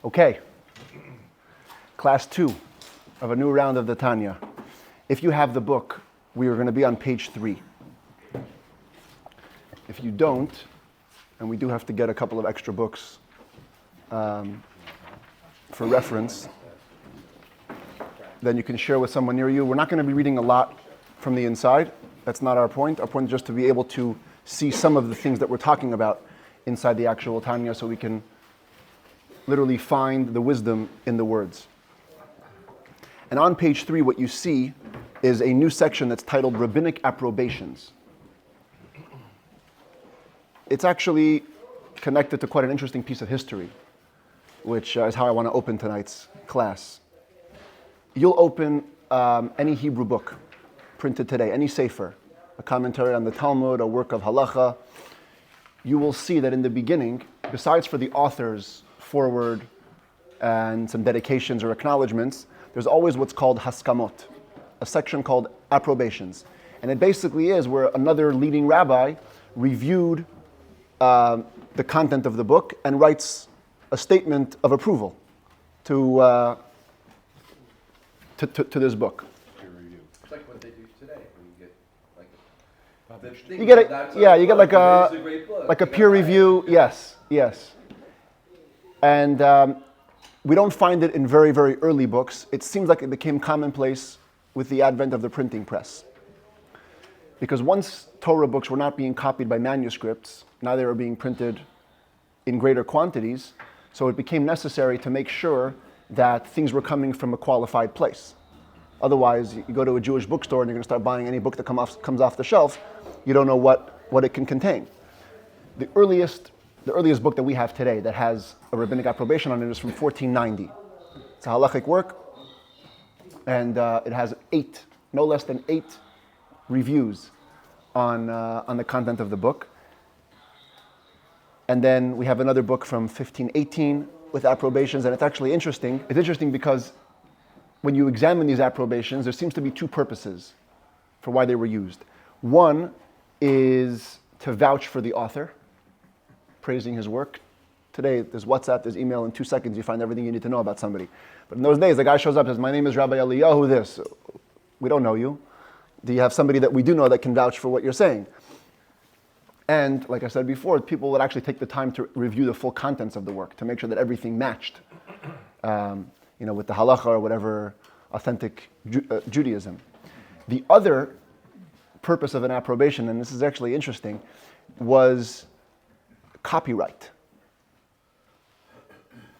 Okay, class 2 of a new round of the Tanya. If you have the book, we are going to be on page 3. If you don't, and we do have to get a couple of extra books for reference, then you can share with someone near you. We're not going to be reading a lot from the inside. That's not our point. Our point is just to be able to see some of the things that we're talking about inside the actual Tanya so we can literally find the wisdom in the words. And on page 3, what you see is a new section that's titled Rabbinic Approbations. It's actually connected to quite an interesting piece of history, which is how I want to open tonight's class. You'll open any Hebrew book printed today, any sefer, a commentary on the Talmud, a work of halacha. You will see that in the beginning, besides for the author's forward and some dedications or acknowledgments, there's always what's called haskamot, a section called approbations. And it basically is where another leading rabbi reviewed the content of the book and writes a statement of approval to this book. It's like what they do today when you get like the thing. You get like a peer review. Yes. And we don't find it in very, very early books. It seems like it became commonplace with the advent of the printing press. Because once Torah books were not being copied by manuscripts, now they were being printed in greater quantities, so it became necessary to make sure that things were coming from a qualified place. Otherwise, you go to a Jewish bookstore and you're going to start buying any book that comes off the shelf, you don't know what it can contain. The earliest book that we have today that has a rabbinic approbation on it is from 1490. It's a halachic work, and it has no less than 8 reviews on the content of the book. And then we have another book from 1518 with approbations, and it's actually interesting. It's interesting because when you examine these approbations, there seems to be 2 purposes for why they were used. One is to vouch for the author, praising his work. Today, there's WhatsApp, there's email, in 2 seconds you find everything you need to know about somebody. But in those days, the guy shows up and says, my name is Rabbi Eliyahu this. We don't know you. Do you have somebody that we do know that can vouch for what you're saying? And like I said before, people would actually take the time to review the full contents of the work to make sure that everything matched, with the halacha or whatever authentic Judaism. The other purpose of an approbation, and this is actually interesting, was copyright.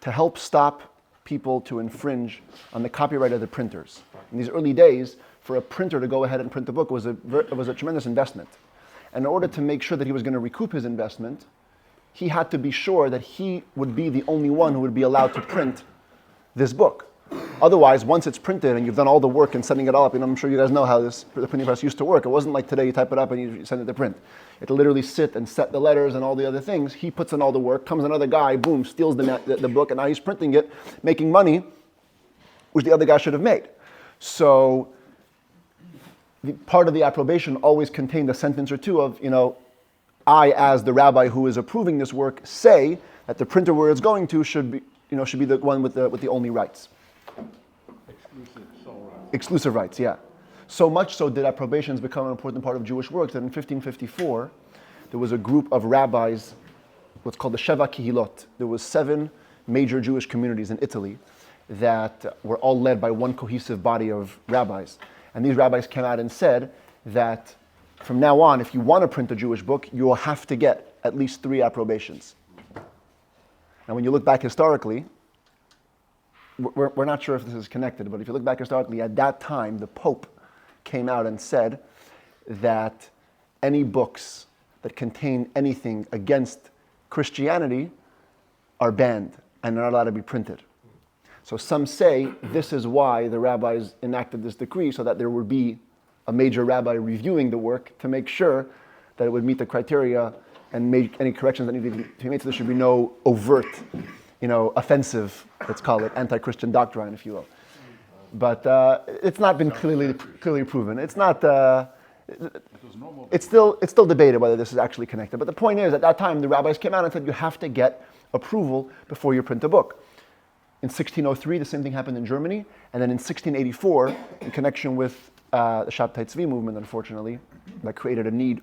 To help stop people to infringe on the copyright of the printers. In these early days, for a printer to go ahead and print the book was a tremendous investment. And in order to make sure that he was going to recoup his investment, he had to be sure that he would be the only one who would be allowed to print this book. Otherwise, once it's printed and you've done all the work in setting it all up, I'm sure you guys know how the printing press used to work. It wasn't like today you type it up and you send it to print. It'll literally sit and set the letters and all the other things. He puts in all the work, comes another guy, boom, steals the book, and now he's printing it, making money, which the other guy should have made. So the part of the approbation always contained a sentence or 2 of, I, as the rabbi who is approving this work, say that the printer where it's going to should be the one with the only rights. Exclusive rights, yeah. So much so did approbations become an important part of Jewish work that in 1554 there was a group of rabbis, what's called the Sheva Kehilot. There was 7 major Jewish communities in Italy that were all led by one cohesive body of rabbis. And these rabbis came out and said that from now on, if you want to print a Jewish book, you will have to get at least 3 approbations. And when you look back historically, we're not sure if this is connected, but if you look back historically, at that time, the Pope came out and said that any books that contain anything against Christianity are banned and are not allowed to be printed. So some say this is why the rabbis enacted this decree, so that there would be a major rabbi reviewing the work to make sure that it would meet the criteria and make any corrections that needed to be made. So there should be no overt, offensive, let's call it, anti-Christian doctrine, if you will. But it's not been clearly proven. It's not. It's still debated whether this is actually connected. But the point is, at that time, the rabbis came out and said you have to get approval before you print a book. In 1603, the same thing happened in Germany. And then in 1684, in connection with the Shabtai Tzvi movement, unfortunately, that created a need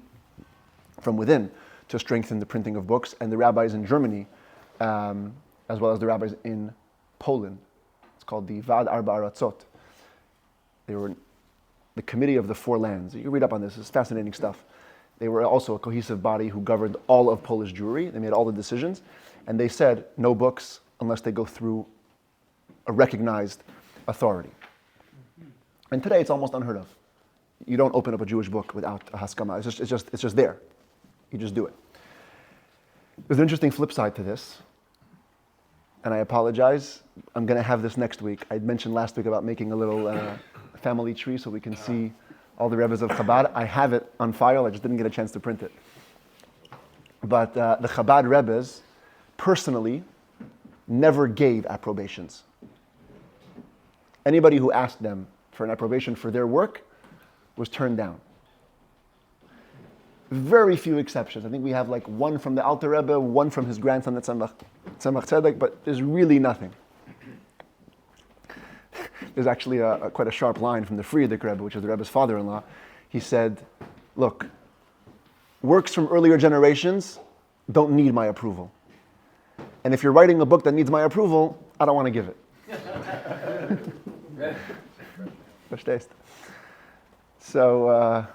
from within to strengthen the printing of books. And the rabbis in Germany, as well as the rabbis in Poland, it's called the Vad Arba Aratzot. They were the Committee of the Four Lands. You can read up on this. It's fascinating stuff. They were also a cohesive body who governed all of Polish Jewry. They made all the decisions. And they said no books unless they go through a recognized authority. And today it's almost unheard of. You don't open up a Jewish book without a haskama. It's just there. You just do it. There's an interesting flip side to this. And I apologize. I'm going to have this next week. I mentioned last week about making a little family tree so we can see all the Rebbes of Chabad. I have it on file. I just didn't get a chance to print it. But the Chabad Rebbes personally never gave approbations. Anybody who asked them for an approbation for their work was turned down. Very few exceptions. I think we have like one from the Alter Rebbe, one from his grandson, the Tzemach Tzedek, but there's really nothing. There's actually quite a sharp line from the Frierdiker Rebbe, which is the Rebbe's father-in-law. He said, look, works from earlier generations don't need my approval. And if you're writing a book that needs my approval, I don't want to give it. Verstehst? So,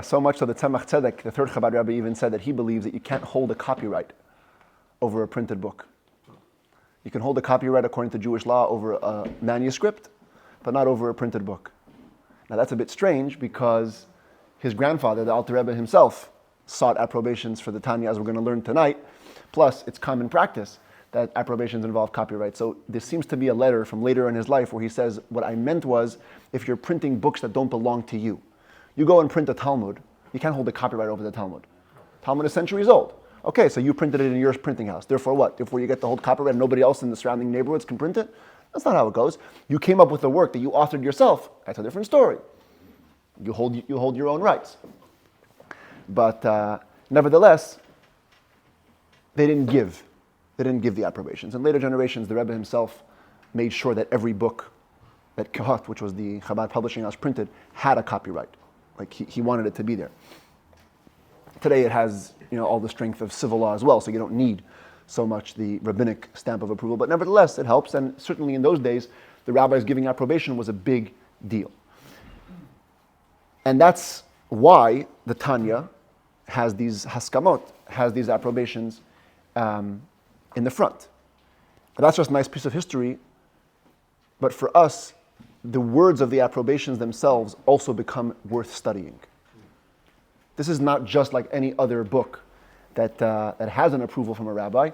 so much so that Tzemach Tzedek, the third Chabad Rebbe, even said that he believes that you can't hold a copyright over a printed book. You can hold a copyright according to Jewish law over a manuscript, but not over a printed book. Now that's a bit strange because his grandfather, the Alter Rebbe himself, sought approbations for the Tanya, as we're going to learn tonight. Plus, it's common practice that approbations involve copyright. So this seems to be a letter from later in his life where he says, what I meant was, if you're printing books that don't belong to you, you go and print a Talmud, you can't hold a copyright over the Talmud. Talmud is centuries old. Okay, so you printed it in your printing house. Therefore what? Therefore you get to hold copyright and nobody else in the surrounding neighborhoods can print it? That's not how it goes. You came up with the work that you authored yourself. That's a different story. You hold your own rights. But nevertheless, they didn't give the approbations. In later generations, the Rebbe himself made sure that every book that Kehat, which was the Chabad publishing house, printed, had a copyright. Like he wanted it to be there. Today it has all the strength of civil law as well, so you don't need so much the rabbinic stamp of approval. But nevertheless, it helps, and certainly in those days, the rabbis giving approbation was a big deal. And that's why the Tanya has these haskamot, has these approbations in the front. And that's just a nice piece of history, but for us, the words of the approbations themselves also become worth studying. This is not just like any other book that has an approval from a rabbi.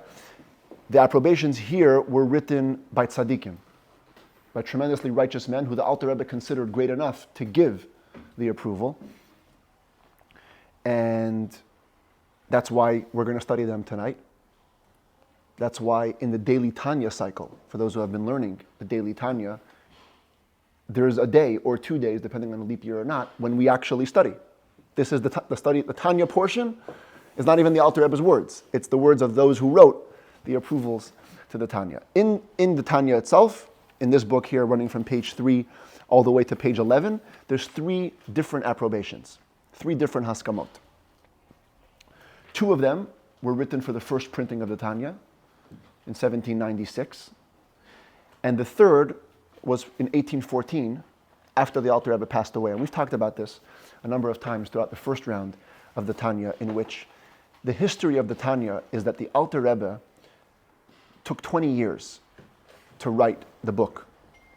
The approbations here were written by tzaddikim, by tremendously righteous men who the Alter Rebbe considered great enough to give the approval. And that's why we're going to study them tonight. That's why in the daily Tanya cycle, for those who have been learning the daily Tanya, there's a day or 2 days, depending on the leap year or not, when we actually study. This is the study. The Tanya portion is not even the Alter Rebbe's words. It's the words of those who wrote the approvals to the Tanya. In the Tanya itself, in this book here, running from page 3 all the way to page 11, there's 3 different approbations, 3 different haskamot. 2 of them were written for the first printing of the Tanya in 1796, and the third was in 1814, after the Alter Rebbe passed away. And we've talked about this a number of times throughout the first round of the Tanya, in which the history of the Tanya is that the Alter Rebbe took 20 years to write the book.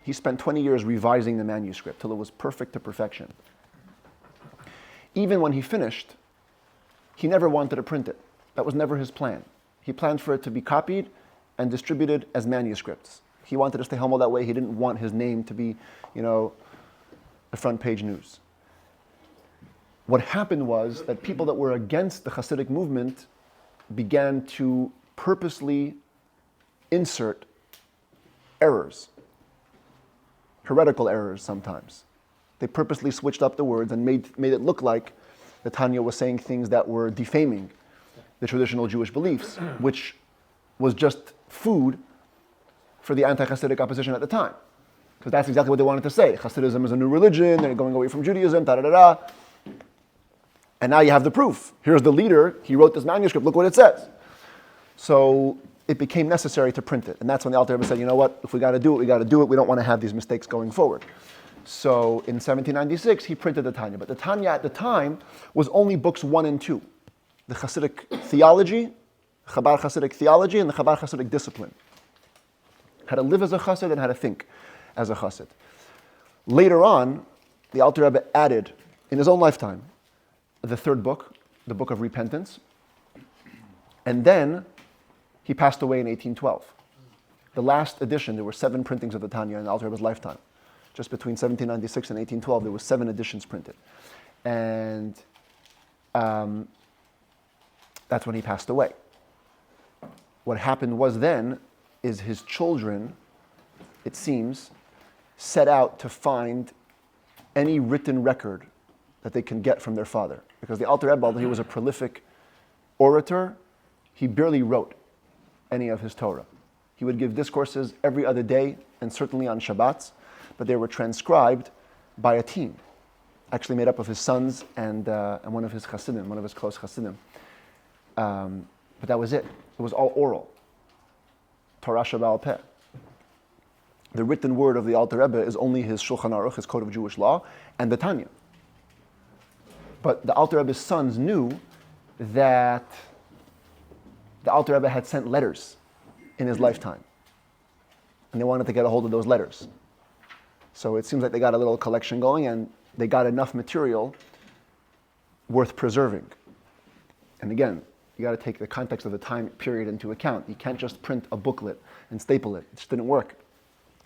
He spent 20 years revising the manuscript till it was perfect to perfection. Even when he finished, he never wanted to print it. That was never his plan. He planned for it to be copied and distributed as manuscripts. He wanted to stay humble that way. He didn't want his name to be, the front page news. What happened was that people that were against the Chassidic movement began to purposely insert errors, heretical errors sometimes. They purposely switched up the words and made it look like the Tanya was saying things that were defaming the traditional Jewish beliefs, which was just food for the anti-Chassidic opposition at the time. Because that's exactly what they wanted to say. Hasidism is a new religion, they're going away from Judaism, da-da-da-da. And now you have the proof. Here's the leader, he wrote this manuscript, look what it says. So it became necessary to print it. And that's when the Alter Rebbe said, you know what, if we got to do it, we got to do it. We don't want to have these mistakes going forward. So in 1796, he printed the Tanya. But the Tanya at the time was only books 1 and 2. The Chassidic theology, Chabad Chassidic theology, and the Chabad Chassidic discipline. How to live as a Chassid and how to think as a Chassid. Later on, the Alter Rebbe added, in his own lifetime, the third book, the Book of Repentance. And then he passed away in 1812. The last edition, there were 7 printings of the Tanya in the Alter Rebbe's lifetime. Just between 1796 and 1812, there were 7 editions printed. And that's when he passed away. What happened was then, is his children, it seems, set out to find any written record that they can get from their father. Because the Alter Rebbe, although he was a prolific orator, he barely wrote any of his Torah. He would give discourses every other day, and certainly on Shabbats, but they were transcribed by a team, actually made up of his sons and one of his Chassidim, one of his close Chassidim. But that was it. It was all oral. Torah Sheba'al Peh. The written word of the Alter Rebbe is only his Shulchan Aruch, his Code of Jewish Law, and the Tanya. But the Alter Rebbe's sons knew that the Alter Rebbe had sent letters in his lifetime. And they wanted to get a hold of those letters. So it seems like they got a little collection going, and they got enough material worth preserving. And again, you got to take the context of the time period into account. You can't just print a booklet and staple it. It just didn't work.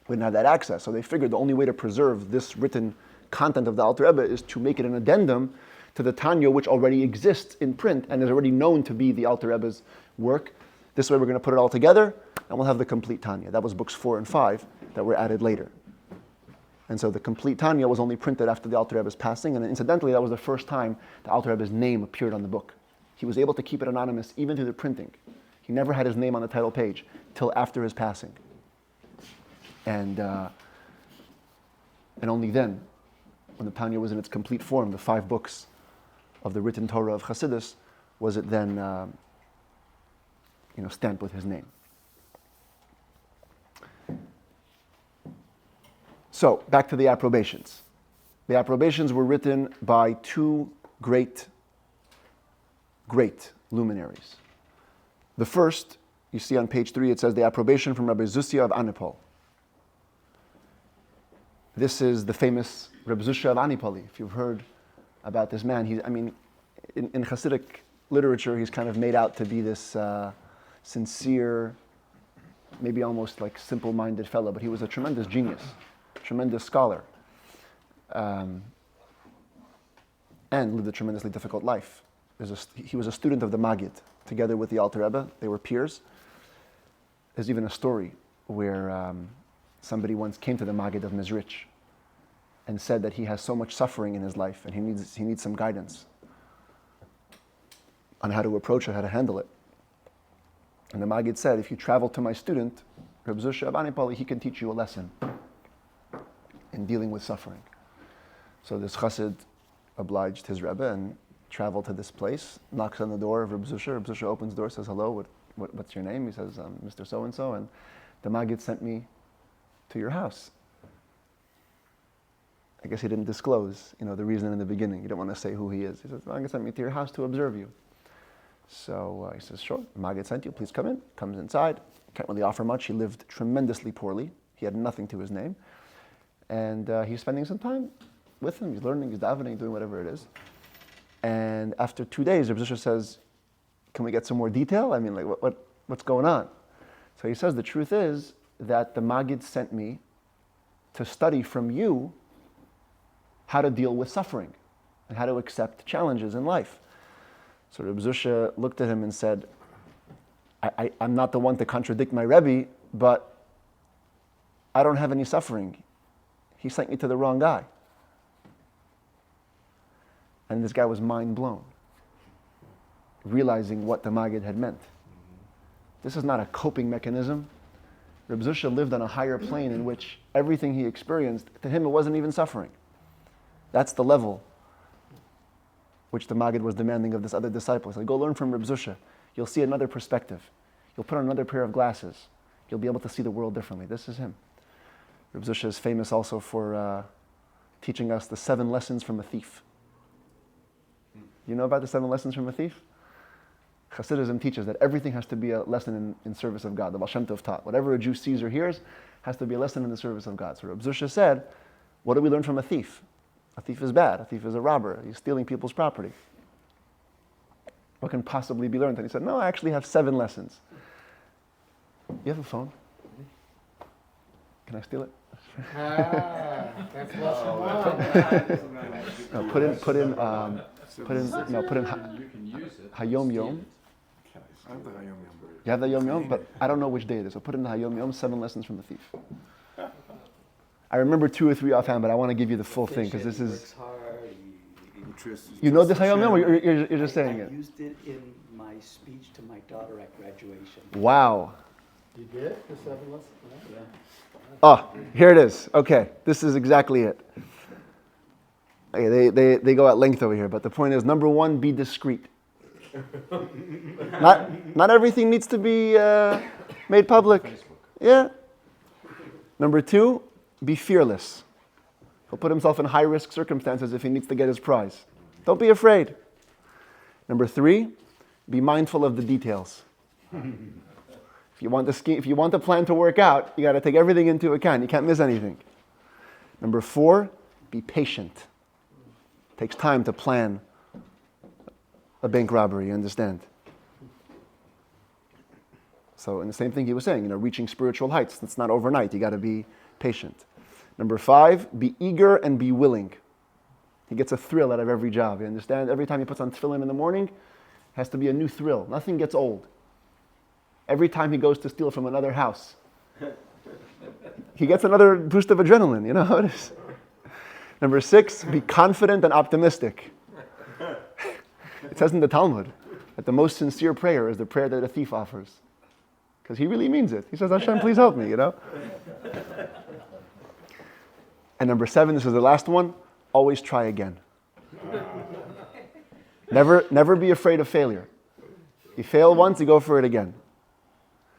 We didn't have that access. So they figured the only way to preserve this written content of the Alter Rebbe is to make it an addendum to the Tanya, which already exists in print and is already known to be the Alter Rebbe's work. This way we're going to put it all together, and we'll have the complete Tanya. That was books 4 and 5 that were added later. And so the complete Tanya was only printed after the Alter Rebbe's passing, and incidentally, that was the first time the Alter Rebbe's name appeared on the book. He was able to keep it anonymous even through the printing. He never had his name on the title page till after his passing. And only then, when the Tanya was in its complete form, the 5 books of the written Torah of Chassidus, was it then stamped with his name. So, back to the approbations. The approbations were written by 2 great luminaries. The first, you see on page 3, it says the approbation from Rabbi Yossi of Anipol. This is the famous Rabbi Yossi of Anipoli. If you've heard about this man, in Hasidic literature, he's kind of made out to be this sincere, maybe almost like simple-minded fellow, but he was a tremendous genius, tremendous scholar, and lived a tremendously difficult life. He was a student of the Maggid, together with the Alter Rebbe. They were peers. There's even a story where somebody once came to the Maggid of Mezrich and said that he has so much suffering in his life and he needs some guidance on how to approach it, how to handle it. And the Maggid said, if you travel to my student, Reb Zusha of Anipoli, he can teach you a lesson in dealing with suffering. So this chassid obliged his Rebbe and traveled to this place, knocks on the door of Reb Zusha. Reb Zusha opens the door, says, hello, what's your name? He says, Mr. So-and-so, and the Maggid sent me to your house. I guess he didn't disclose, the reason in the beginning. He didn't want to say who he is. He says, the Maggid sent me to your house to observe you. So he says, sure, the Maggid sent you, please come in. Comes inside, can't really offer much. He lived tremendously poorly. He had nothing to his name. And he's spending some time with him. He's learning, he's davening, doing whatever it is. And after 2 days, Reb Zusha says, can we get some more detail? What's going on? So he says, the truth is that the Maggid sent me to study from you how to deal with suffering and how to accept challenges in life. So Reb Zusha looked at him and said, I'm not the one to contradict my Rebbe, but I don't have any suffering. He sent me to the wrong guy. And this guy was mind blown, realizing what the Maggid had meant. This is not a coping mechanism. Reb Zusha lived on a higher plane in which everything he experienced, to him it wasn't even suffering. That's the level which the Maggid was demanding of this other disciple. He said, go learn from Reb Zusha. You'll see another perspective. You'll put on another pair of glasses. You'll be able to see the world differently. This is him. Reb Zusha is famous also for teaching us the 7 lessons from a thief. You know about the 7 lessons from a thief? Hasidism teaches that everything has to be a lesson in service of God. The Baal Shem Tov taught, whatever a Jew sees or hears has to be a lesson in the service of God. So Reb Zusha said, what do we learn from a thief? A thief is bad. A thief is a robber. He's stealing people's property. What can possibly be learned? And he said, no, I actually have 7 lessons. You have a phone? Can I steal it? That's lesson one. No, put in You can use it. Hayom Yom. I have the Hayom Yom. You have the Yom Yom, but I don't know which day it is. So put in the Hayom Yom, 7 lessons from the thief. I remember 2 or 3 offhand, but I want to give you the full thing because this is. You know this Hayom Yom, or you're just saying it? I used it in my speech to my daughter at graduation. Wow. You did? The 7 lessons? Yeah. Oh, here it is. Okay, this is exactly it. Okay, they go at length over here, but the point is, number 1, be discreet. Not everything needs to be made public. Yeah. Number 2, be fearless. He'll put himself in high-risk circumstances if he needs to get his prize. Don't be afraid. Number 3, be mindful of the details. If you want the plan to work out, you got to take everything into account. You can't miss anything. Number 4, be patient. It takes time to plan a bank robbery, you understand? So, and the same thing he was saying, reaching spiritual heights, that's not overnight. You got to be patient. Number 5, be eager and be willing. He gets a thrill out of every job, you understand? Every time he puts on tefillin in the morning, has to be a new thrill. Nothing gets old. Every time he goes to steal from another house, he gets another boost of adrenaline, you know how it is? Number 6, be confident and optimistic. It says in the Talmud that the most sincere prayer is the prayer that a thief offers. Because he really means it. He says, Hashem, please help me, And number 7, this is the last one, always try again. Never be afraid of failure. You fail once, you go for it again.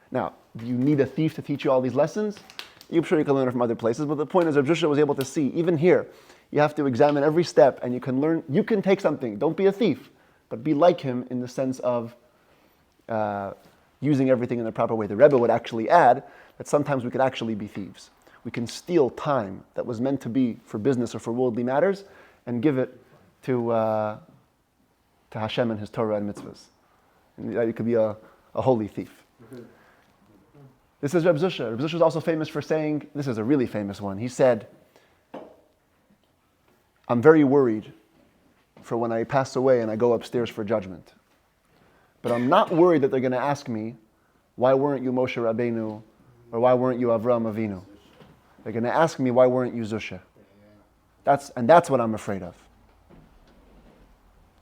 Now, do you need a thief to teach you all these lessons? I'm sure you can learn it from other places, but the point is, Rav Zusha was able to see, even here, you have to examine every step and you can learn, you can take something. Don't be a thief, but be like him in the sense of using everything in the proper way. The Rebbe would actually add that sometimes we could actually be thieves. We can steal time that was meant to be for business or for worldly matters and give it to Hashem and His Torah and mitzvahs. And you could be a holy thief. This is Reb Zusha. Reb Zusha is also famous for saying, this is a really famous one. He said, I'm very worried for when I pass away and I go upstairs for judgment. But I'm not worried that they're going to ask me, why weren't you Moshe Rabbeinu, or why weren't you Avraham Avinu? They're going to ask me, why weren't you Zusha? That's what I'm afraid of.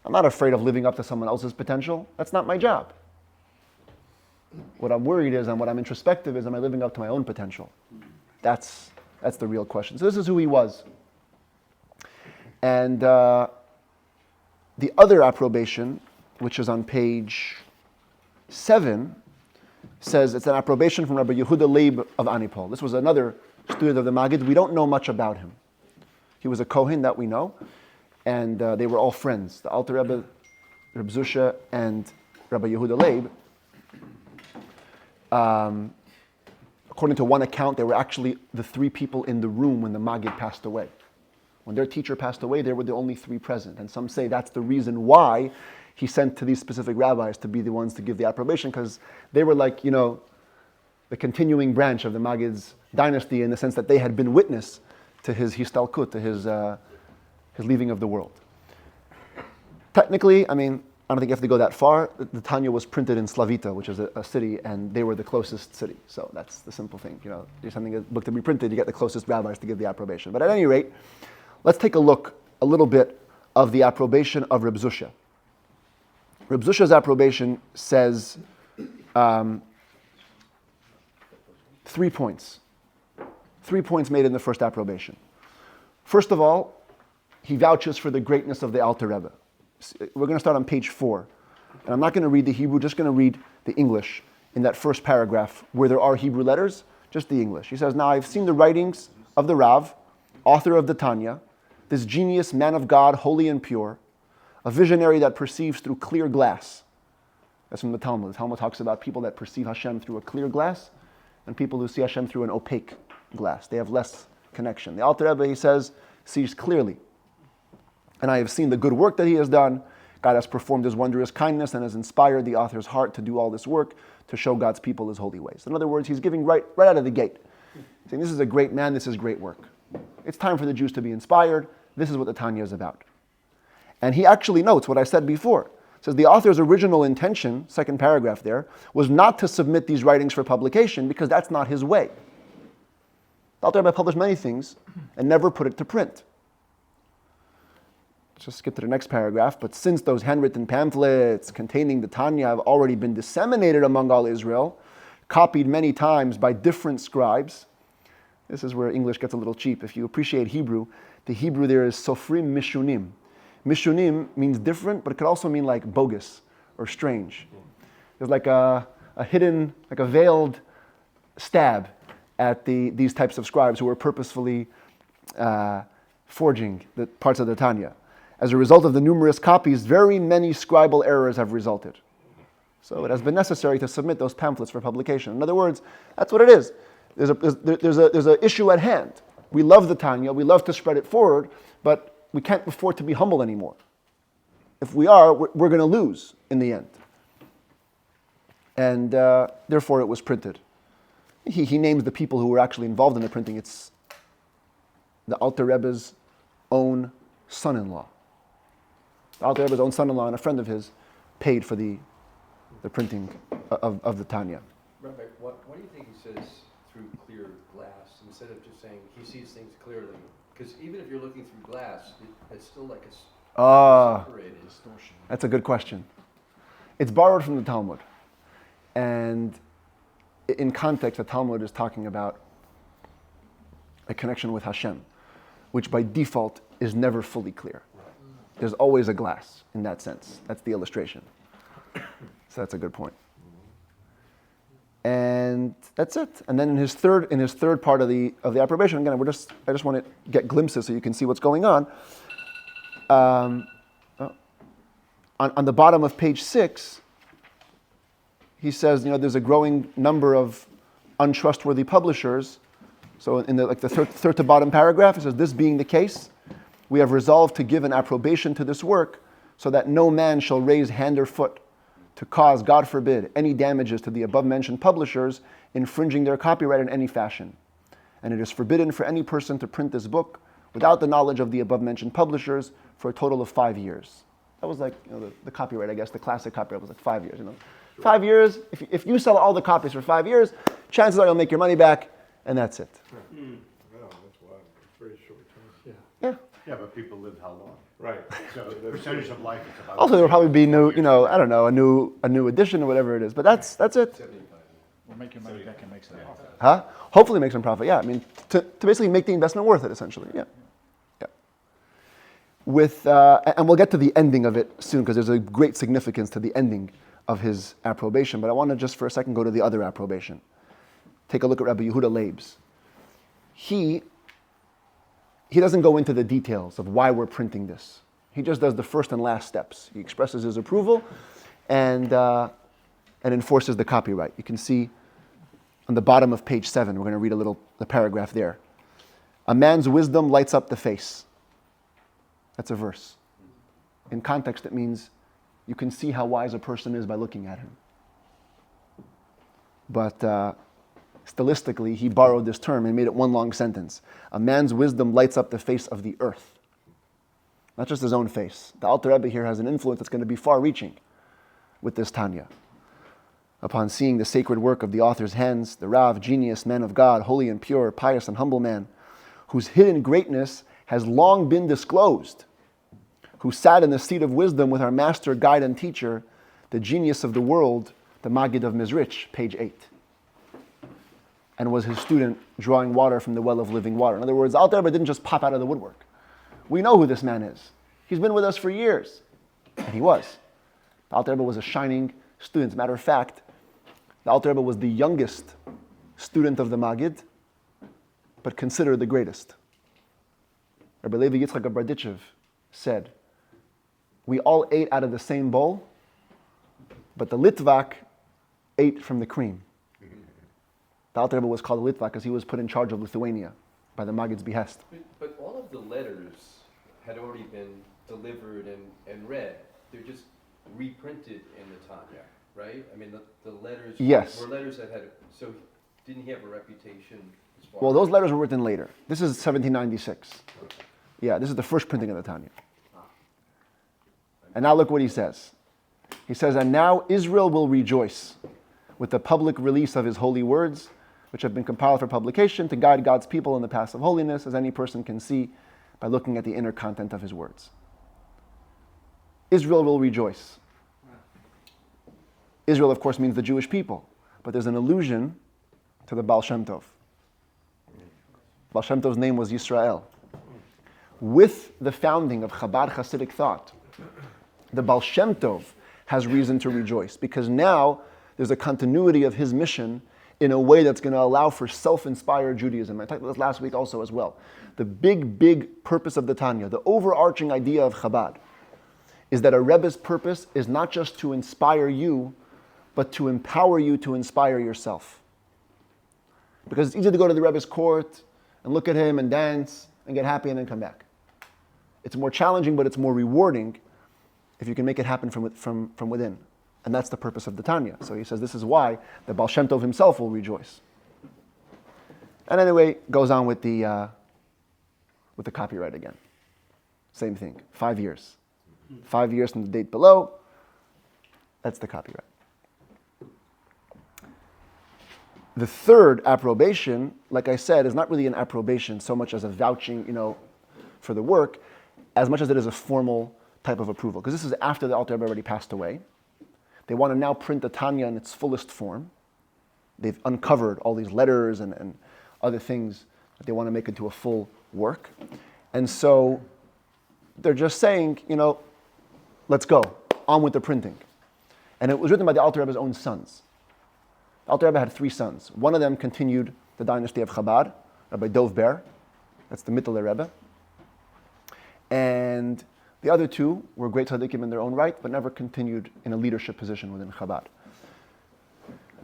I'm not afraid of living up to someone else's potential. That's not my job. What I'm worried is, and what I'm introspective is, am I living up to my own potential? That's the real question. So this is who he was. And the other approbation, which is on page 7, says it's an approbation from Rabbi Yehuda Leib of Anipol. This was another student of the Maggid. We don't know much about him. He was a Kohen, that we know, and they were all friends. The Alter Rebbe, Reb Zusha, and Rabbi Yehuda Leib. According to one account, they were actually the 3 people in the room when the Maggid passed away. When their teacher passed away, they were the only 3 present. And some say that's the reason why he sent to these specific rabbis to be the ones to give the approbation, because they were like, the continuing branch of the Maggid's dynasty in the sense that they had been witness to his histalkut, to his leaving of the world. Technically, I don't think you have to go that far. The Tanya was printed in Slavita, which is a city, and they were the closest city. So that's the simple thing. You're sending a book to be printed, you get the closest rabbis to give the approbation. But at any rate, let's take a look a little bit of the approbation of Reb Zusha. Reb Zusha's approbation says 3 3 points. 3 points made in the first approbation. First of all, he vouches for the greatness of the Alter Rebbe. We're going to start on page 4. And I'm not going to read the Hebrew, just going to read the English in that first paragraph where there are Hebrew letters, just the English. He says, "Now I've seen the writings of the Rav, author of the Tanya, this genius man of God, holy and pure, a visionary that perceives through clear glass." That's from the Talmud. The Talmud talks about people that perceive Hashem through a clear glass and people who see Hashem through an opaque glass. They have less connection. The Alter Rebbe, he says, sees clearly. "And I have seen the good work that he has done. God has performed his wondrous kindness and has inspired the author's heart to do all this work to show God's people his holy ways." In other words, he's giving right out of the gate, saying this is a great man, this is great work. It's time for the Jews to be inspired. This is what the Tanya is about. And he actually notes what I said before. It says the author's original intention, second paragraph there, was not to submit these writings for publication because that's not his way. The Alter Rebbe published many things and never put it to print. Let's just skip to the next paragraph. "But since those handwritten pamphlets containing the Tanya have already been disseminated among all Israel, copied many times by different scribes," this is where English gets a little cheap. If you appreciate Hebrew, the Hebrew there is sofrim mishunim. Mishunim means different, but it could also mean like bogus or strange. There's like a hidden, like a veiled stab at these types of scribes who were purposefully forging the parts of the Tanya. As a result of the numerous copies, very many scribal errors have resulted. So it has been necessary to submit those pamphlets for publication. In other words, that's what it is. There's an issue at hand. We love the Tanya, we love to spread it forward, but we can't afford to be humble anymore. If we are, we're going to lose in the end. And therefore it was printed. He names the people who were actually involved in the printing. It's the Alter Rebbe's own son-in-law. The Alter Rebbe's own son-in-law and a friend of his paid for the printing of the Tanya. Rabbi, what do you think he says through clear glass instead of just saying he sees things clearly? Because even if you're looking through glass, it's still like it's separated. That's a good question. It's borrowed from the Talmud. And in context, the Talmud is talking about a connection with Hashem, which by default is never fully clear. There's always a glass in that sense. That's the illustration. So that's a good point. And that's it. And then in his third part of the approbation, again, I just want to get glimpses so you can see what's going on. On the bottom of page 6, he says, there's a growing number of untrustworthy publishers. So in the third to bottom paragraph, it says, "This being the case, we have resolved to give an approbation to this work so that no man shall raise hand or foot to cause, God forbid, any damages to the above-mentioned publishers infringing their copyright in any fashion. And it is forbidden for any person to print this book without the knowledge of the above-mentioned publishers for a total of 5 years." That was like the copyright, I guess, the classic copyright was like 5 years. 5 years, if you sell all the copies for 5 years, chances are you'll make your money back, and that's it. Well, that's wild. It's very short term. Yeah. Yeah, but people live how long? Right. So the percentage of life is about. Also, there will probably be new, I don't know, a new edition or whatever it is. But that's it. We'll make your money back and make some profit. Huh? Hopefully make some profit. Yeah. I mean, to basically make the investment worth it, essentially. Yeah. And we'll get to the ending of it soon because there's a great significance to the ending of his approbation. But I want to just for a second go to the other approbation. Take a look at Rabbi Yehuda Leibs. He doesn't go into the details of why we're printing this. He just does the first and last steps. He expresses his approval and enforces the copyright. You can see on the bottom of page 7, we're going to read the paragraph there. "A man's wisdom lights up the face." That's a verse. In context, it means you can see how wise a person is by looking at him. But stylistically, he borrowed this term and made it one long sentence. "A man's wisdom lights up the face of the earth." Not just his own face. The Alter Rebbe here has an influence that's going to be far-reaching with this Tanya. Upon seeing the sacred work of the author's hands, the Rav, genius, man of God, holy and pure, pious and humble man, whose hidden greatness has long been disclosed, who sat in the seat of wisdom with our master, guide, and teacher, the genius of the world, the Maggid of Mizrich, page 8. and was his student drawing water from the well of living water. In other words, Alter Rebbe didn't just pop out of the woodwork. We know who this man is. He's been with us for years. And he was. The Alter Rebbe was a shining student. As a matter of fact, the Alter Rebbe was the youngest student of the Maggid, but considered the greatest. Rabbi Levi Yitzchak of Berditchev said, we all ate out of the same bowl, but the Litvak ate from the cream. The Alter Rebbe was called a Litvak because he was put in charge of Lithuania by the Maggid's behest. But all of the letters had already been delivered and read. They're just reprinted in the Tanya, right? I mean, the letters Yes. were letters that had, so didn't he have a reputation as far Well, those letters were written later. This is 1796. Yeah, this is the first printing of the Tanya. And now look what he says. He says, and now Israel will rejoice with the public release of his holy words, which have been compiled for publication to guide God's people in the path of holiness, as any person can see by looking at the inner content of his words. Israel will rejoice. Israel, of course, means the Jewish people, but there's an allusion to the Baal Shem Tov. Baal Shem Tov's name was Yisrael. With the founding of Chabad Chassidic thought, the Baal Shem Tov has reason to rejoice because now there's a continuity of his mission in a way that's going to allow for self-inspired Judaism. I talked about this last week also as well. The big purpose of the Tanya, the overarching idea of Chabad, is that a Rebbe's purpose is not just to inspire you, but to empower you to inspire yourself. Because it's easy to go to the Rebbe's court and look at him and dance and get happy and then come back. It's more challenging, but it's more rewarding if you can make it happen from within. And that's the purpose of the Tanya. So he says this is why the Baal Shem Tov himself will rejoice. And anyway, goes on with the copyright again. Same thing, 5 years. 5 years from the date below, that's the copyright. The third approbation, like I said, is not really an approbation so much as a vouching, for the work, as much as it is a formal type of approval. Because this is after the Alter Rebbe already passed away. They want to now print the Tanya in its fullest form. They've uncovered all these letters and other things that they want to make into a full work. And so they're just saying, let's go, on with the printing. And it was written by the Alter Rebbe's own sons. The Alter Rebbe had 3 sons. One of them continued the dynasty of Chabad, Rabbi Dov Ber, that's the Mittler Rebbe. And the other 2 were great tzaddikim in their own right, but never continued in a leadership position within Chabad.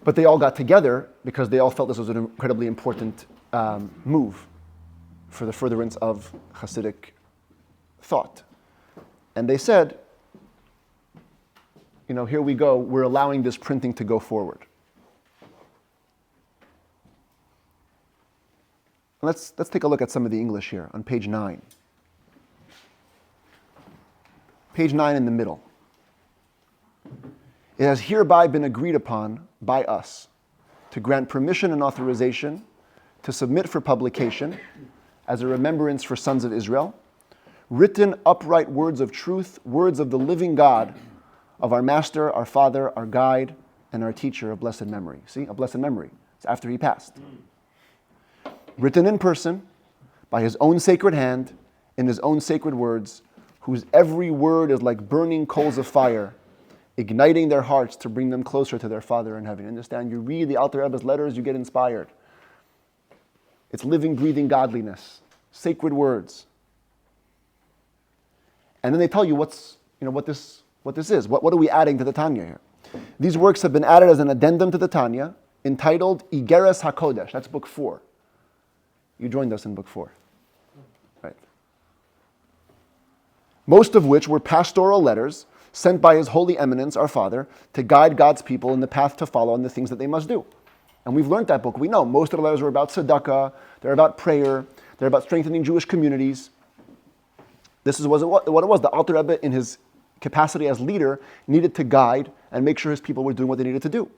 But they all got together because they all felt this was an incredibly important move for the furtherance of Hasidic thought. And they said, here we go, we're allowing this printing to go forward. Let's take a look at some of the English here on page 9. Page 9 in the middle. It has hereby been agreed upon by us to grant permission and authorization to submit for publication as a remembrance for sons of Israel, written upright words of truth, words of the living God, of our master, our father, our guide, and our teacher of blessed memory. See, a blessed memory. It's after he passed. Written in person, by his own sacred hand, in his own sacred words, whose every word is like burning coals of fire, igniting their hearts to bring them closer to their Father in heaven. Understand? You read the Alter Rebbe's letters, you get inspired. It's living, breathing godliness, sacred words. And then they tell you what this is. What are we adding to the Tanya here? These works have been added as an addendum to the Tanya, entitled Igeres HaKodesh. That's book 4. You joined us in book 4. Right. Most of which were pastoral letters sent by His Holy Eminence, our Father, to guide God's people in the path to follow and the things that they must do. And we've learned that book. We know most of the letters were about tzedakah, they're about prayer, they're about strengthening Jewish communities. This is what it was. The Alter Rebbe, in his capacity as leader, needed to guide and make sure his people were doing what they needed to do.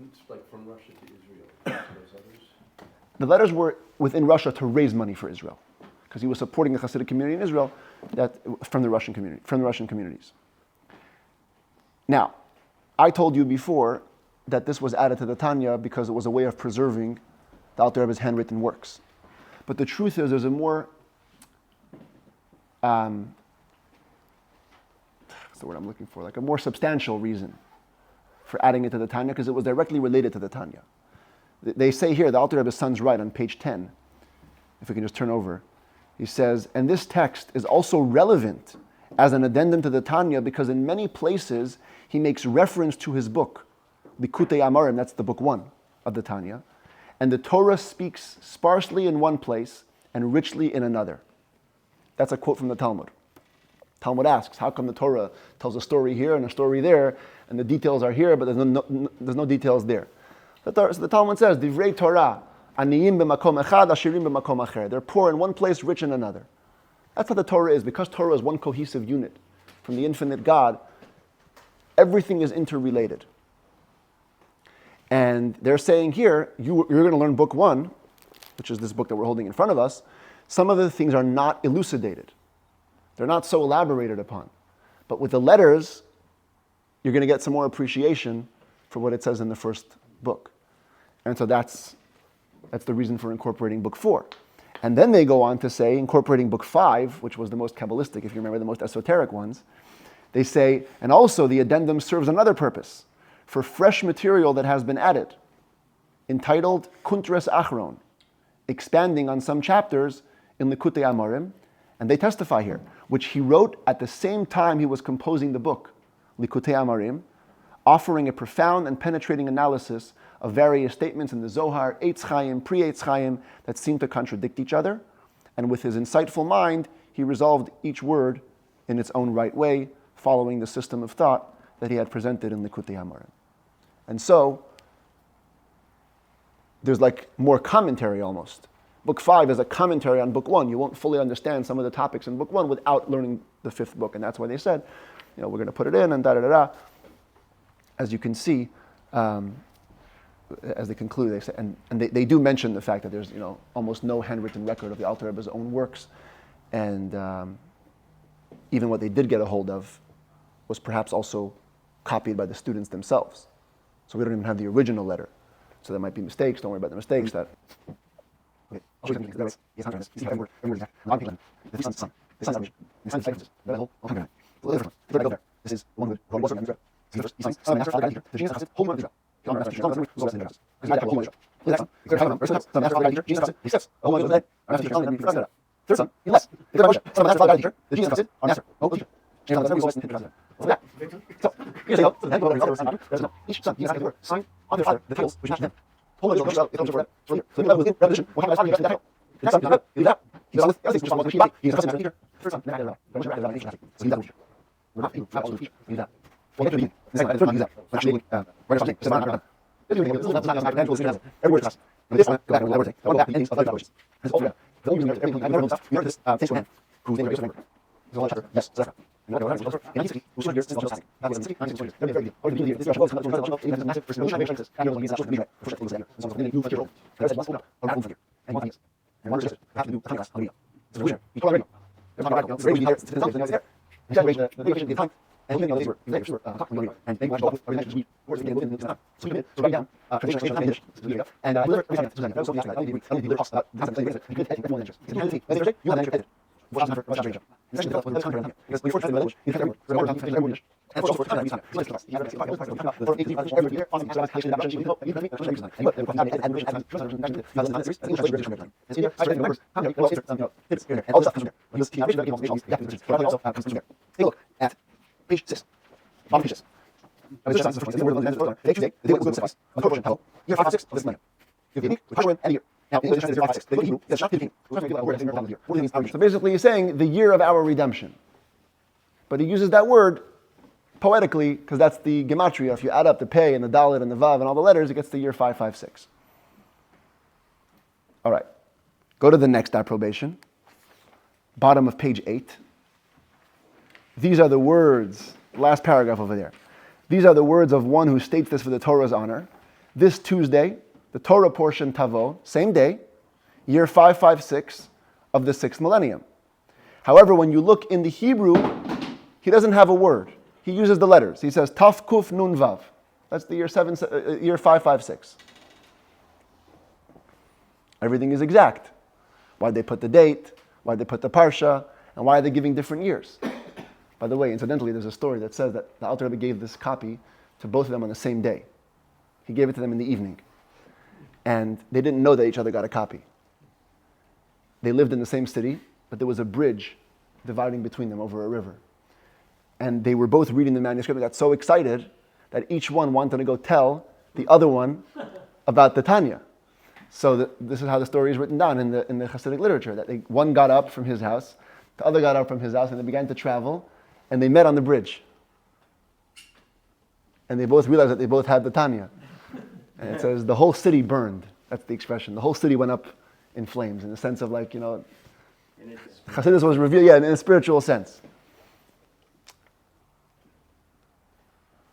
It's like from Russia to Israel. Those others. The letters were within Russia to raise money for Israel, because he was supporting the Hasidic community in Israel from the Russian communities. Now, I told you before that this was added to the Tanya because it was a way of preserving the Alter Rebbe's handwritten works. But the truth is, there's a more, what's the word I'm looking for? Like a more substantial reason for adding it to the Tanya, because it was directly related to the Tanya. They say here, the Alter Rebbe's son's right on page 10, if we can just turn over. He says, and this text is also relevant as an addendum to the Tanya because in many places he makes reference to his book, Likutei Amarim, that's the book 1 of the Tanya, and the Torah speaks sparsely in one place and richly in another. That's a quote from the Talmud. Talmud asks, how come the Torah tells a story here and a story there, and the details are here, but there's no details there? So the Talmud says, Divrei Torah, aniyim b'makom echad, ashirim b'makom acher. They're poor in one place, rich in another. That's how the Torah is. Because Torah is one cohesive unit from the infinite God, everything is interrelated. And they're saying here, you're going to learn book 1, which is this book that we're holding in front of us. Some of the things are not elucidated. They're not so elaborated upon. But with the letters, you're going to get some more appreciation for what it says in the first book. And so that's the reason for incorporating book 4. And then they go on to say, incorporating book 5, which was the most Kabbalistic, if you remember, the most esoteric ones, they say, and also the addendum serves another purpose, for fresh material that has been added, entitled Kuntres Achron, expanding on some chapters in Likutei Amarim, and they testify here, which he wrote at the same time he was composing the book, Likutei Amarim, offering a profound and penetrating analysis of various statements in the Zohar, Eitz Chaim, pre-Eitz Chaim, that seem to contradict each other. And with his insightful mind, he resolved each word in its own right way, following the system of thought that he had presented in Likutei Amarim. And so, there's like more commentary almost. Book 5 is a commentary on book 1. You won't fully understand some of the topics in book 1 without learning the 5th book. And that's why they said, we're going to put it in and da-da-da-da. As you can see, as they conclude, they say, and they do mention the fact that there's almost no handwritten record of the Alter Rebbe's own works, and even what they did get a hold of was perhaps also copied by the students themselves. So we don't even have the original letter. So there might be mistakes. Don't worry about the mistakes. That. Okay. I'll show you something. Yes, I'm this is one of the So basically he's saying the year of our redemption. But he uses that word poetically because that's the gematria. If you add up the pei and the dalet and the vav and all the letters, it gets the year 556. All right. Go to the next approbation. Bottom of page 8. These are the words, last paragraph over there. These are the words of one who states this for the Torah's honor. This Tuesday, the Torah portion Tavo, same day, year 556 of the 6th millennium. However, when you look in the Hebrew, he doesn't have a word. He uses the letters. He says Taf Kuf Nun Vav. That's the year 556. Everything is exact. Why'd they put the date? Why'd they put the parsha? And why are they giving different years? By the way, incidentally, there's a story that says that the Alter Rebbe gave this copy to both of them on the same day. He gave it to them in the evening. And they didn't know that each other got a copy. They lived in the same city, but there was a bridge dividing between them over a river. And they were both reading the manuscript and got so excited that each one wanted to go tell the other one about the Tanya. So this is how the story is written down in the Chassidic literature, that one got up from his house, the other got up from his house, and they began to travel, and they met on the bridge. And they both realized that they both had the Tanya. And it says the whole city burned. That's the expression. The whole city went up in flames, in the sense of Chassidus was revealed, in a spiritual sense.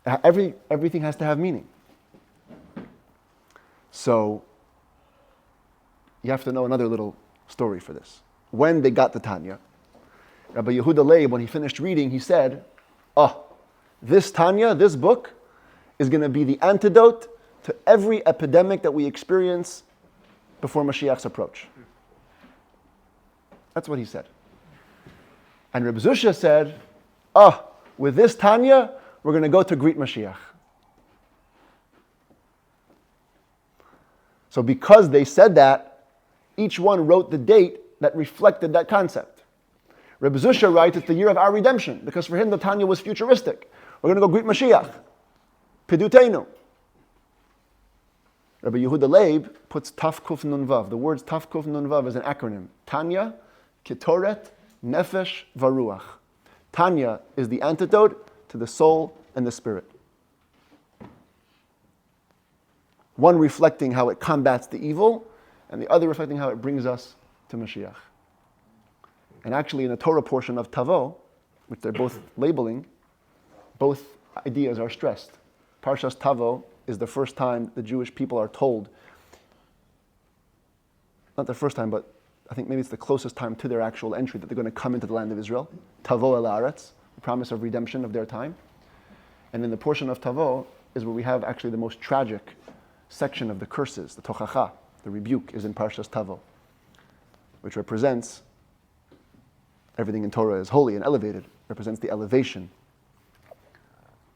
Everything has to have meaning. So, you have to know another little story for this. When they got the Tanya, Rabbi Yehuda Leib, when he finished reading, he said, this Tanya, this book, is going to be the antidote to every epidemic that we experience before Mashiach's approach. That's what he said. And Reb Zusha said, with this Tanya, we're going to go to greet Mashiach. So because they said that, each one wrote the date that reflected that concept. Reb Zusha writes it's the year of our redemption, because for him the Tanya was futuristic. We're going to go greet Mashiach. Piduteinu. Rabbi Yehuda Leib puts Taf Kuf Nun Vav. The words Taf Kuf Nun Vav is an acronym. Tanya, Ketoret, Nefesh, Varuach. Tanya is the antidote to the soul and the spirit. One reflecting how it combats the evil, and the other reflecting how it brings us to Mashiach. And actually in the Torah portion of Tavo, which they're both labeling, both ideas are stressed. Parshas Tavo is the first time the Jewish people are told, not the first time, but I think maybe it's the closest time to their actual entry, that they're going to come into the land of Israel. Tavo el Haaretz, the promise of redemption of their time. And in the portion of Tavo is where we have actually the most tragic section of the curses, the Tochacha, the rebuke, is in Parshas Tavo, which represents everything in Torah is holy and elevated, represents the elevation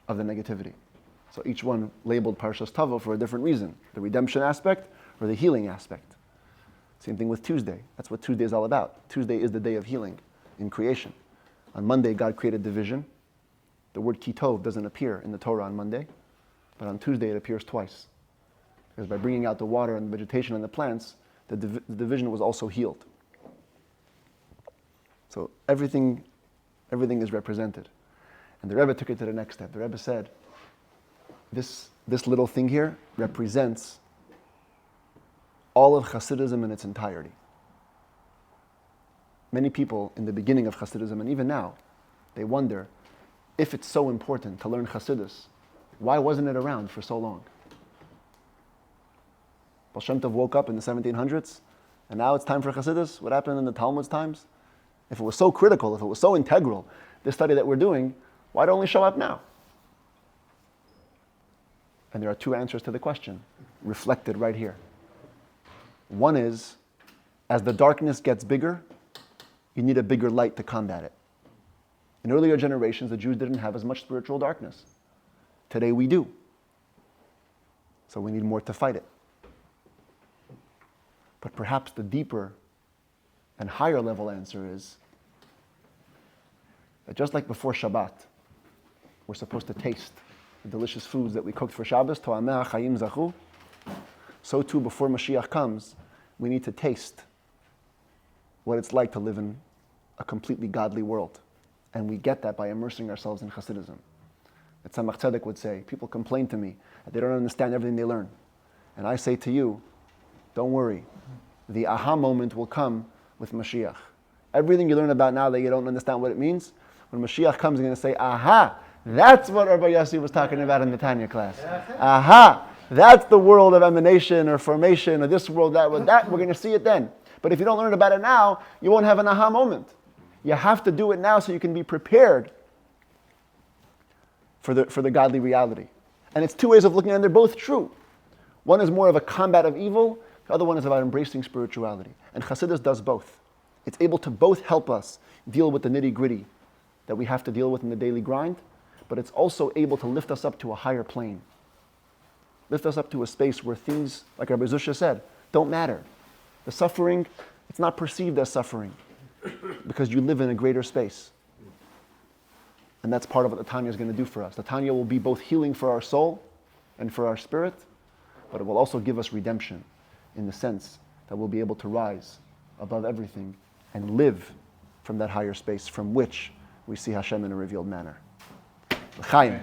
of the negativity. So each one labeled Parshas Tavo for a different reason, the redemption aspect or the healing aspect. Same thing with Tuesday. That's what Tuesday is all about. Tuesday is the day of healing in creation. On Monday, God created division. The word kitov doesn't appear in the Torah on Monday, but on Tuesday it appears twice. Because by bringing out the water and the vegetation and the plants, the division was also healed. So everything is represented. And the Rebbe took it to the next step. The Rebbe said, this little thing here represents all of Hasidism in its entirety. Many people in the beginning of Hasidism, and even now, they wonder, if it's so important to learn Hasidus, why wasn't it around for so long? Baal Shem Tov woke up in the 1700s, and now it's time for Hasidus. What happened in the Talmud's times? If it was so critical, if it was so integral, this study that we're doing, why'd it only show up now? And there are two answers to the question, reflected right here. One is, as the darkness gets bigger, you need a bigger light to combat it. In earlier generations, the Jews didn't have as much spiritual darkness. Today we do. So we need more to fight it. But perhaps the deeper and higher level answer is that just like before Shabbat, we're supposed to taste the delicious foods that we cooked for Shabbos, To'ameh Chayim Zachu, so too before Mashiach comes, we need to taste what it's like to live in a completely godly world. And we get that by immersing ourselves in Hasidism. That Tzemach Tzedek would say, people complain to me that they don't understand everything they learn. And I say to you, don't worry. The aha moment will come with Mashiach. Everything you learn about now that you don't understand what it means, when Mashiach comes, you're going to say, aha, that's what Rabbi Yossi was talking about in the Tanya class. Aha, that's the world of emanation or formation or this world, that world, that. We're going to see it then. But if you don't learn about it now, you won't have an aha moment. You have to do it now so you can be prepared for the godly reality. And it's two ways of looking at it, and they're both true. One is more of a combat of evil, the other one is about embracing spirituality. And Chassidus does both. It's able to both help us deal with the nitty-gritty that we have to deal with in the daily grind, but it's also able to lift us up to a higher plane. Lift us up to a space where things, like Rabbi Zusha said, don't matter. The suffering, it's not perceived as suffering because you live in a greater space. And that's part of what the Tanya is going to do for us. The Tanya will be both healing for our soul and for our spirit, but it will also give us redemption in the sense that we'll be able to rise above everything and live from that higher space from which we see Hashem in a revealed manner. L'chaim.